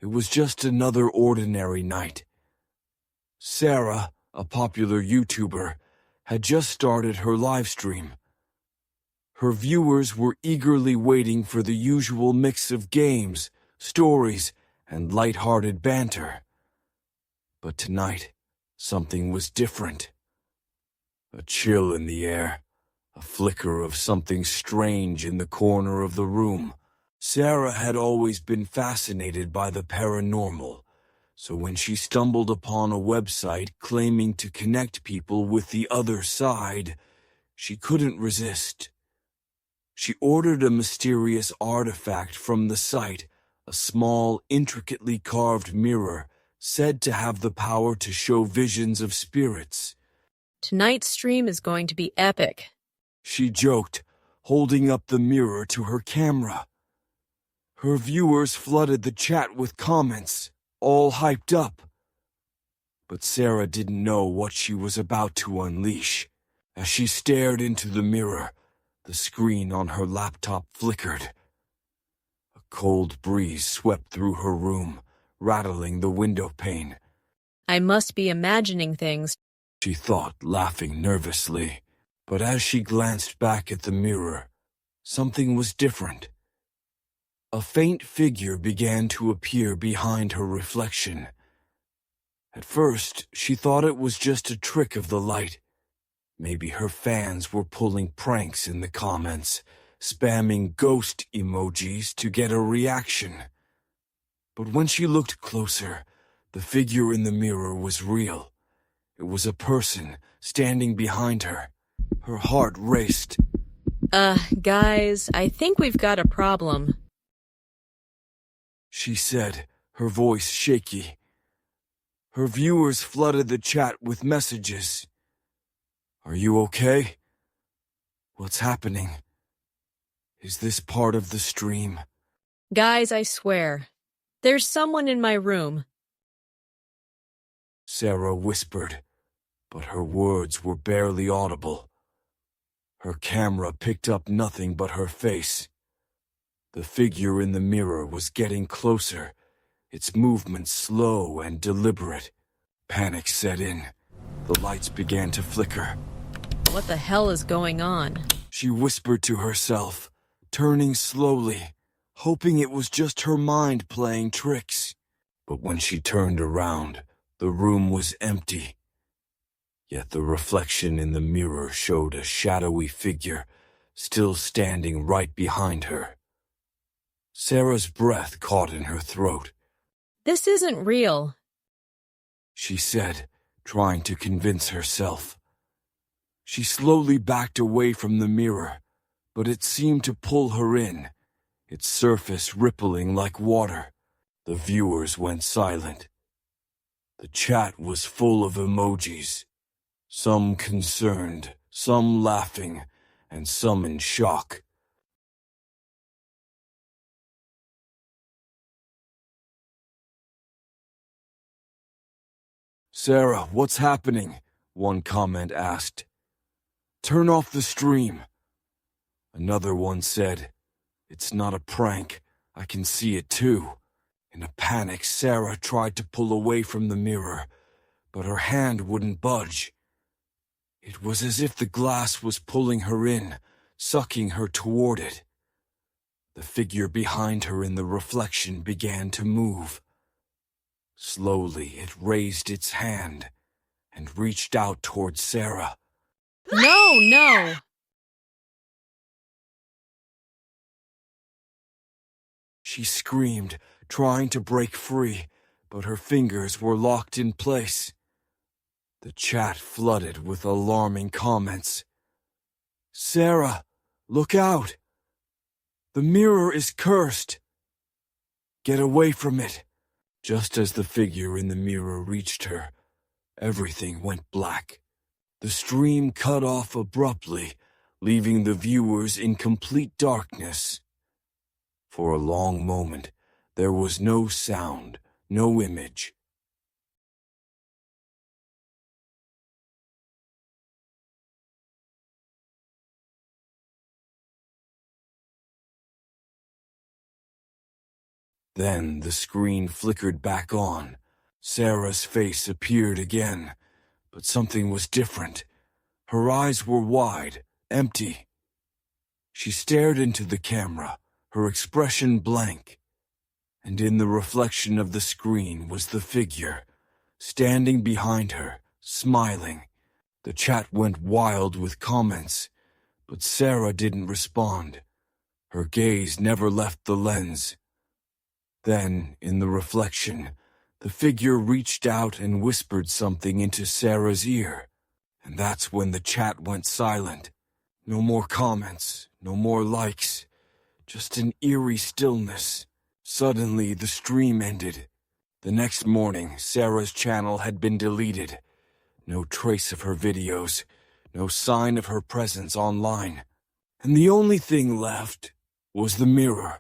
It was just another ordinary night. Sarah, a popular YouTuber, had just started her live stream. Her viewers were eagerly waiting for the usual mix of games, stories, and light-hearted banter. But tonight, something was different. A chill in the air, a flicker of something strange in the corner of the room. Sarah had always been fascinated by the paranormal, so when she stumbled upon a website claiming to connect people with the other side, she couldn't resist. She ordered a mysterious artifact from the site, a small, intricately carved mirror, said to have the power to show visions of spirits. Tonight's stream is going to be epic, She joked, holding up the mirror to her camera. Her viewers flooded the chat with comments, all hyped up. But Sarah didn't know what she was about to unleash. As she stared into the mirror, the screen on her laptop flickered. A cold breeze swept through her room, rattling the window pane. I must be imagining things. She thought, laughing nervously. But as she glanced back at the mirror, something was different. A faint figure began to appear behind her reflection. At first, she thought it was just a trick of the light. Maybe her fans were pulling pranks in the comments, spamming ghost emojis to get a reaction. But when she looked closer, the figure in the mirror was real. It was a person standing behind her. Her heart raced. Guys, I think we've got a problem, She said, her voice shaky. Her viewers flooded the chat with messages. Are you okay? What's happening? Is this part of the stream? Guys, I swear. There's someone in my room. Sarah whispered, but her words were barely audible. Her camera picked up nothing but her face. The figure in the mirror was getting closer, its movements slow and deliberate. Panic set in. The lights began to flicker. What the hell is going on? She whispered to herself, turning slowly, hoping it was just her mind playing tricks. But when she turned around, the room was empty. Yet the reflection in the mirror showed a shadowy figure, still standing right behind her. Sarah's breath caught in her throat. This isn't real, She said, trying to convince herself. She slowly backed away from the mirror, but it seemed to pull her in, its surface rippling like water. The viewers went silent. The chat was full of emojis, some concerned, some laughing, and some in shock. Sarah, what's happening? One comment asked. Turn off the stream. Another one said, It's not a prank. I can see it too. In a panic, Sarah tried to pull away from the mirror, but her hand wouldn't budge. It was as if the glass was pulling her in, sucking her toward it. The figure behind her in the reflection began to move. Slowly, it raised its hand and reached out toward Sarah. No! She screamed, trying to break free, but her fingers were locked in place. The chat flooded with alarming comments. Sarah, look out! The mirror is cursed! Get away from it! Just as the figure in the mirror reached her, everything went black. The stream cut off abruptly, leaving the viewers in complete darkness. For a long moment, there was no sound, no image. Then the screen flickered back on. Sarah's face appeared again, but something was different. Her eyes were wide, empty. She stared into the camera, her expression blank. And in the reflection of the screen was the figure, standing behind her, smiling. The chat went wild with comments, but Sarah didn't respond. Her gaze never left the lens. Then, in the reflection, the figure reached out and whispered something into Sarah's ear. And that's when the chat went silent. No more comments, no more likes, just an eerie stillness. Suddenly, the stream ended. The next morning, Sarah's channel had been deleted. No trace of her videos, no sign of her presence online. And the only thing left was the mirror.